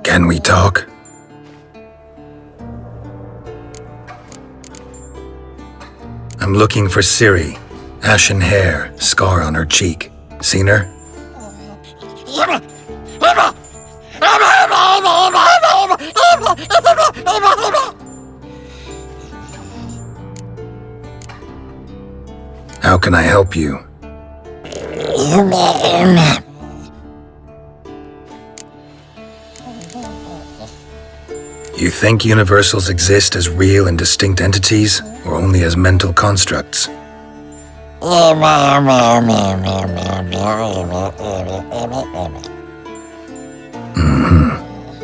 Can we talk? I'm looking for Siri. Ashen hair, scar on her cheek. Seen her? How can I help you? You think universals exist as real and distinct entities, or only as mental constructs?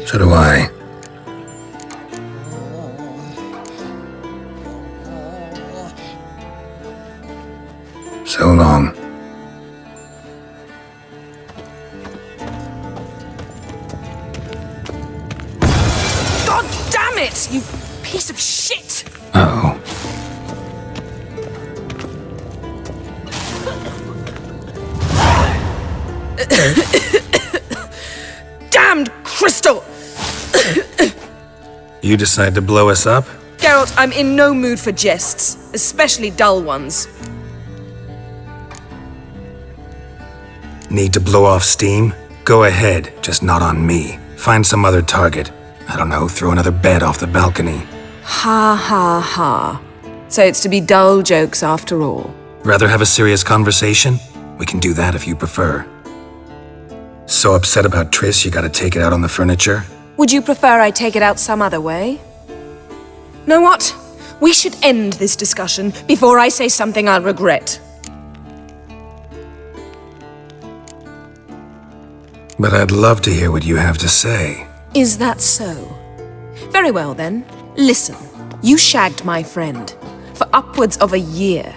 So do I. So long. God damn it, you piece of shit! Uh-oh. Damned crystal! You decide to blow us up? Geralt, I'm in no mood for jests, especially dull ones. Need to blow off steam? Go ahead, just not on me. Find some other target. I don't know, throw another bed off the balcony. Ha ha ha. So it's to be dull jokes after all. Rather have a serious conversation? We can do that if you prefer. So upset about Triss you gotta take it out on the furniture? Would you prefer I take it out some other way? Know what? We should end this discussion before I say something I'll regret. But I'd love to hear what you have to say. Is that so? Very well then. Listen, you shagged my friend for upwards of a year.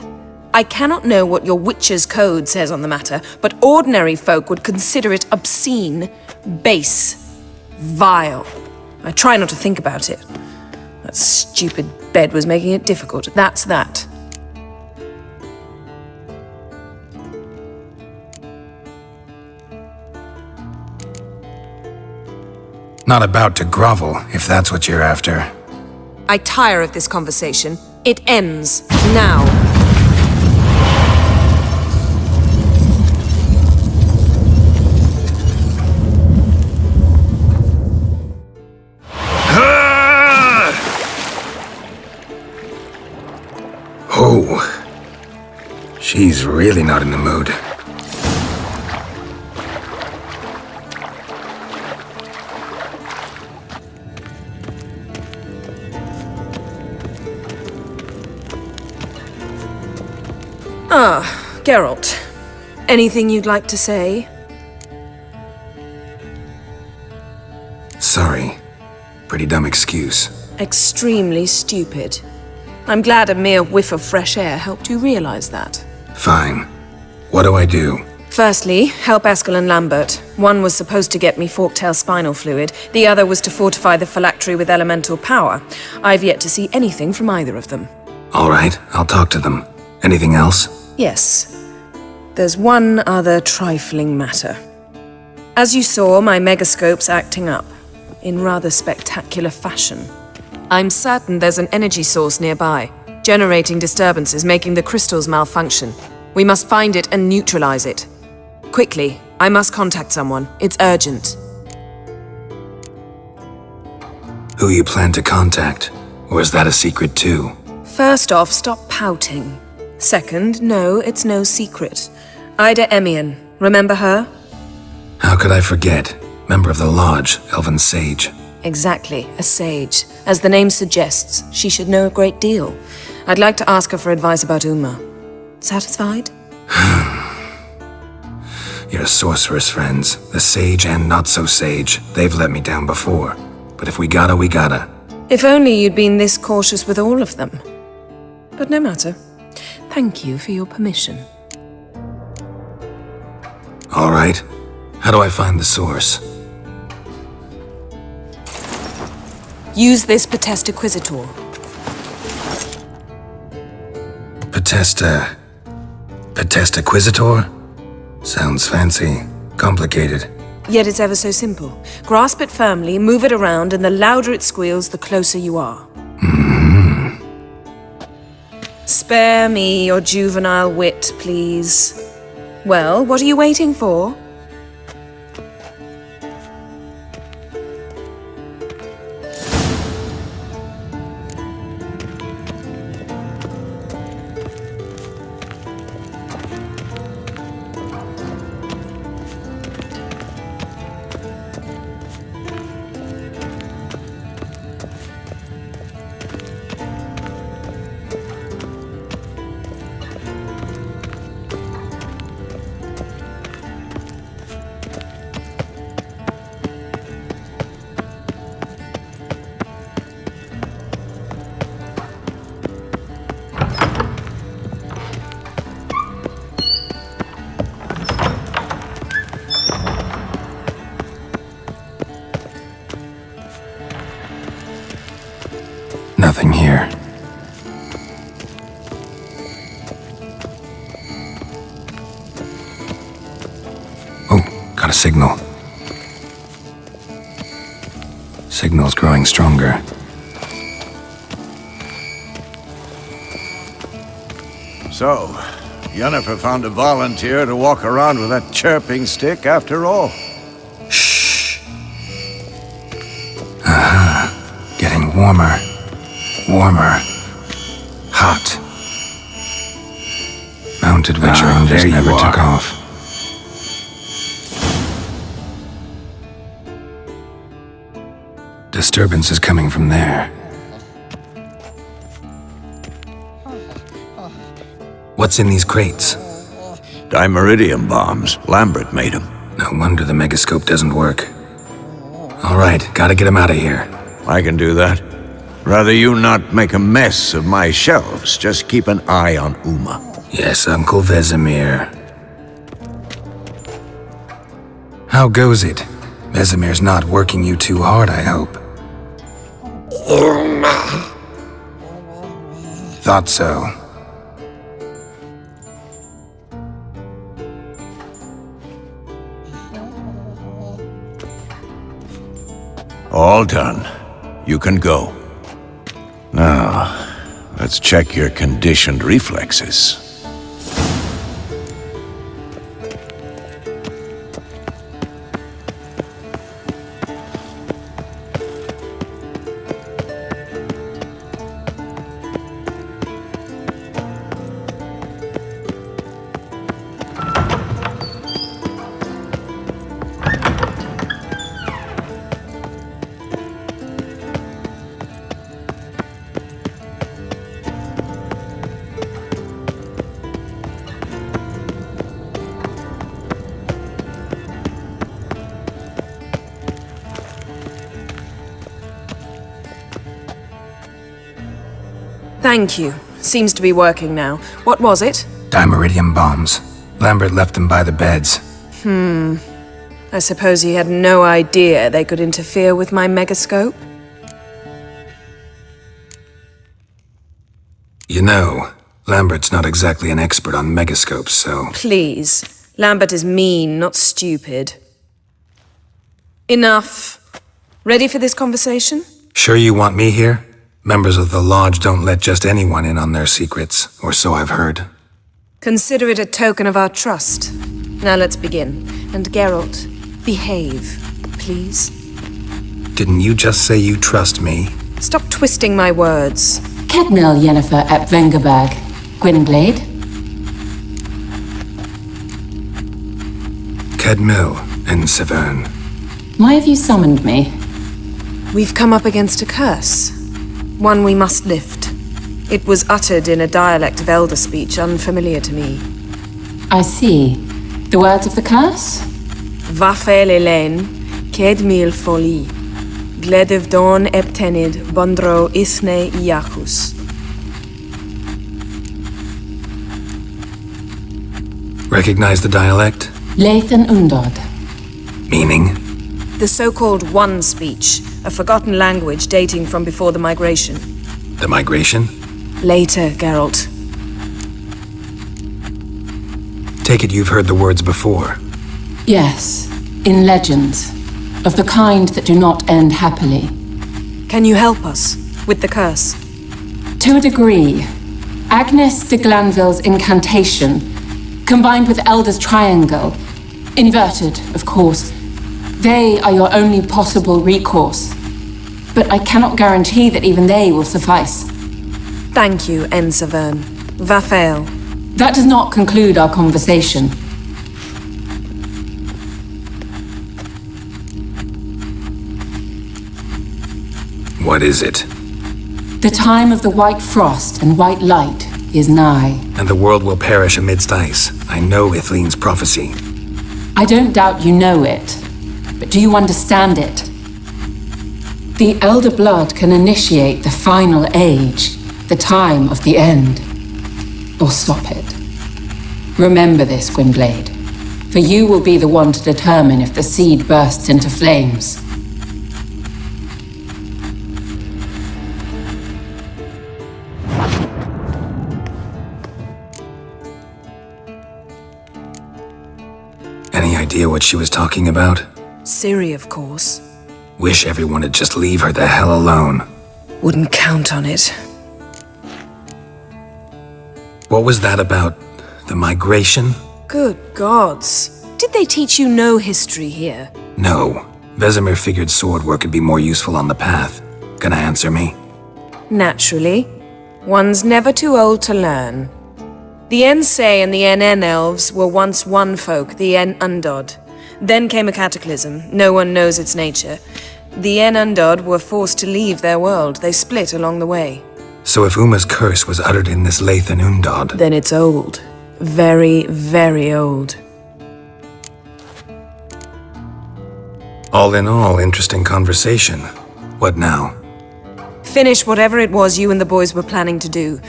I cannot know what your Witcher's Code says on the matter, but ordinary folk would consider it obscene, base, vile. I try not to think about it. That stupid bed was making it difficult. That's that. Not about to grovel, if that's what you're after. I tire of this conversation. It ends now. Oh, she's really not in the mood. Ah, Geralt. Anything you'd like to say? Sorry. Pretty dumb excuse. Extremely stupid. I'm glad a mere whiff of fresh air helped you realize that. Fine. What do I do? Firstly, help Eskel and Lambert. One was supposed to get me forktail spinal fluid, the other was to fortify the phylactery with elemental power. I've yet to see anything from either of them. All right, I'll talk to them. Anything else? Yes. There's one other trifling matter. As you saw, my megascope's acting up, in rather spectacular fashion. I'm certain there's an energy source nearby, generating disturbances, making the crystals malfunction. We must find it and neutralize it. Quickly, I must contact someone. It's urgent. Who you plan to contact? Or is that a secret too? First off, stop pouting. Second, no, it's no secret. Ida Emian, remember her? How could I forget? Member of the Lodge, Elven Sage. Exactly, a sage. As the name suggests, she should know a great deal. I'd like to ask her for advice about Uma. Satisfied? Your sorceress friends, the sage and not-so-sage, they've let me down before. But if we gotta, we gotta. If only you'd been this cautious with all of them. But no matter. Thank you for your permission. All right. How do I find the source? Use this Potestaquizitor. Potestaquizitor? Sounds fancy. Complicated. Yet it's ever so simple. Grasp it firmly, move it around, and the louder it squeals, the closer you are. Spare me your juvenile wit, please. Well, what are you waiting for? Nothing here. Oh, got a signal. Signal's growing stronger. So, Yennefer found a volunteer to walk around with that chirping stick after all. Shh. Getting warmer. Warmer. Hot. Mounted Witcher just never took off. Disturbance is coming from there. What's in these crates? Dimeridium bombs. Lambert made them. No wonder the megascope doesn't work. All right, gotta get him out of here. I can do that. Rather you not make a mess of my shelves. Just keep an eye on Uma. Yes, Uncle Vesemir. How goes it? Vesemir's not working you too hard, I hope. Thought so. All done. You can go. Now, let's check your conditioned reflexes. Thank you. Seems to be working now. What was it? Dimeridium bombs. Lambert left them by the beds. I suppose he had no idea they could interfere with my megascope? You know, Lambert's not exactly an expert on megascopes, so... Please. Lambert is mean, not stupid. Enough. Ready for this conversation? Sure you want me here? Members of the Lodge don't let just anyone in on their secrets, or so I've heard. Consider it a token of our trust. Now let's begin. And Geralt, behave, please. Didn't you just say you trust me? Stop twisting my words. Cadmel Yennefer at Vengerberg. Gwynblade? Cadmil and Severn. Why have you summoned me? We've come up against a curse. One we must lift. It was uttered in a dialect of Elder speech unfamiliar to me. I see. The words of the curse? Vafe lelen, ked mil foli. Gledev don eptenid bondro isne iacus. Recognize the dialect? Lathan Undod. Meaning? The so-called One speech, a forgotten language dating from before the migration. The migration? Later, Geralt. Take it you've heard the words before. Yes, in legends, of the kind that do not end happily. Can you help us with the curse? To a degree, Agnes de Glanville's incantation, combined with Elder's triangle, inverted, of course, they are your only possible recourse. But I cannot guarantee that even they will suffice. Thank you, Zavar. Vafael. That does not conclude our conversation. What is it? The time of the white frost and white light is nigh. And the world will perish amidst ice. I know Ithleen's prophecy. I don't doubt you know it, but do you understand it? The Elder Blood can initiate the final age, the time of the end, or stop it. Remember this, Gwynblade, for you will be the one to determine if the seed bursts into flames. Any idea what she was talking about? Ciri, of course. Wish everyone would just leave her the hell alone. Wouldn't count on it. What was that about? The migration? Good gods. Did they teach you no history here? No. Vesemir figured sword work would be more useful on the path. Gonna answer me? Naturally. One's never too old to learn. The Ensei and the NN elves were once one folk, the En Undod. Then came a cataclysm. No one knows its nature. The En Undod were forced to leave their world. They split along the way. So if Uma's curse was uttered in this Lathan Undod... Then it's old. Very, very old. All in all, interesting conversation. What now? Finish whatever it was you and the boys were planning to do.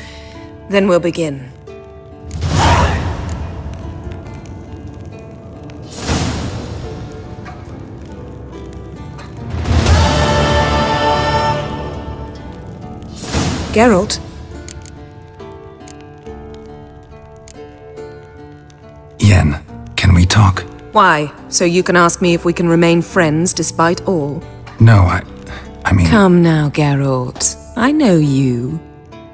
Then we'll begin. Geralt? Yen, can we talk? Why? So you can ask me if we can remain friends despite all? No, I mean... Come now, Geralt. I know you.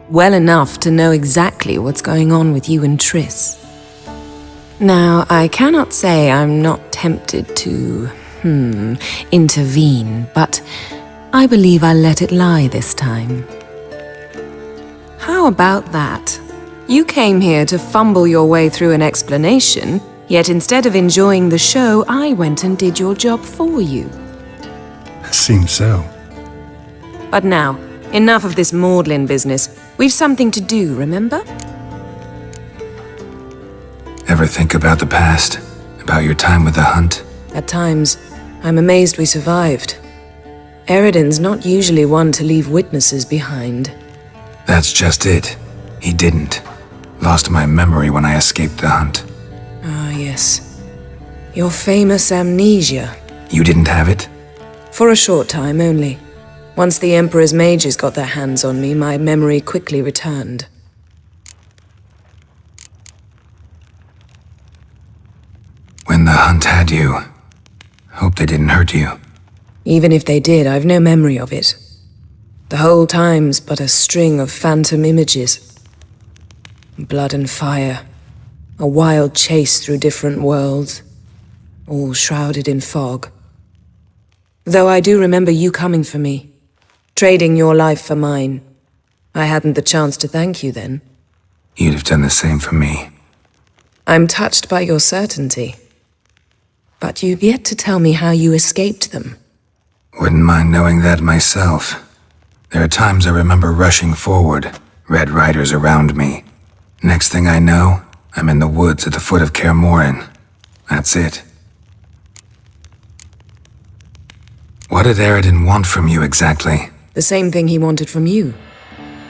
Well enough to know exactly what's going on with you and Triss. Now, I cannot say I'm not tempted to, intervene, but I believe I'll let it lie this time. How about that? You came here to fumble your way through an explanation, yet instead of enjoying the show, I went and did your job for you. Seems so. But now, enough of this maudlin business. We've something to do, remember? Ever think about the past? About your time with the hunt? At times, I'm amazed we survived. Eridan's not usually one to leave witnesses behind. That's just it. He didn't. Lost my memory when I escaped the hunt. Ah, yes. Your famous amnesia. You didn't have it? For a short time only. Once the Emperor's mages got their hands on me, my memory quickly returned. When the hunt had you, hope they didn't hurt you. Even if they did, I've no memory of it. The whole time's but a string of phantom images. Blood and fire. A wild chase through different worlds. All shrouded in fog. Though I do remember you coming for me. Trading your life for mine. I hadn't the chance to thank you then. You'd have done the same for me. I'm touched by your certainty. But you've yet to tell me how you escaped them. Wouldn't mind knowing that myself. There are times I remember rushing forward, Red Riders around me. Next thing I know, I'm in the woods at the foot of Kaer Morhen. That's it. What did Eridan want from you exactly? The same thing he wanted from you.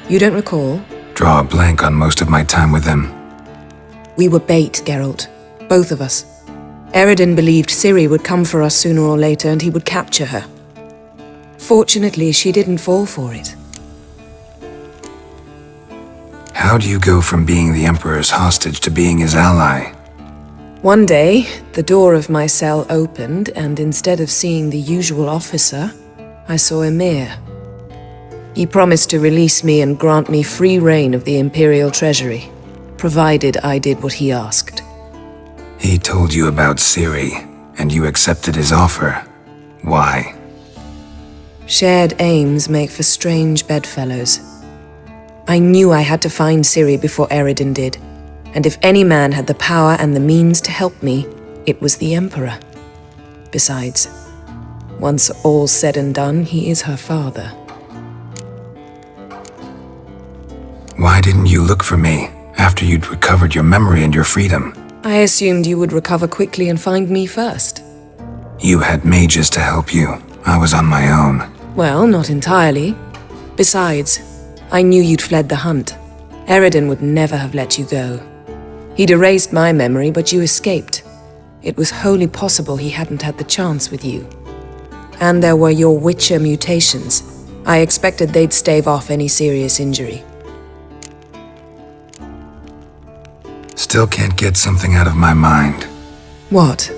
You don't recall? Draw a blank on most of my time with him. We were bait, Geralt. Both of us. Eridan believed Ciri would come for us sooner or later and he would capture her. Fortunately, she didn't fall for it. How do you go from being the Emperor's hostage to being his ally? One day, the door of my cell opened, and instead of seeing the usual officer, I saw Emir. He promised to release me and grant me free reign of the Imperial Treasury, provided I did what he asked. He told you about Ciri, and you accepted his offer. Why? Shared aims make for strange bedfellows. I knew I had to find Ciri before Eredin did, and if any man had the power and the means to help me, it was the Emperor. Besides, once all's said and done, he is her father. Why didn't you look for me after you'd recovered your memory and your freedom? I assumed you would recover quickly and find me first. You had mages to help you. I was on my own. Well, not entirely. Besides, I knew you'd fled the hunt. Eredin would never have let you go. He'd erased my memory, but you escaped. It was wholly possible he hadn't had the chance with you. And there were your Witcher mutations. I expected they'd stave off any serious injury. Still can't get something out of my mind. What?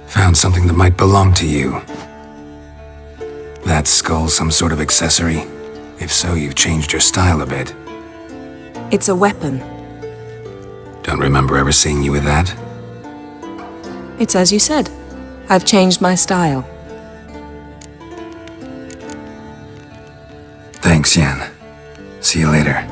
Found something that might belong to you. That skull some sort of accessory? If so, you've changed your style a bit. It's a weapon. Don't remember ever seeing you with that. It's as you said. I've changed my style. Thanks, Yen. See you later.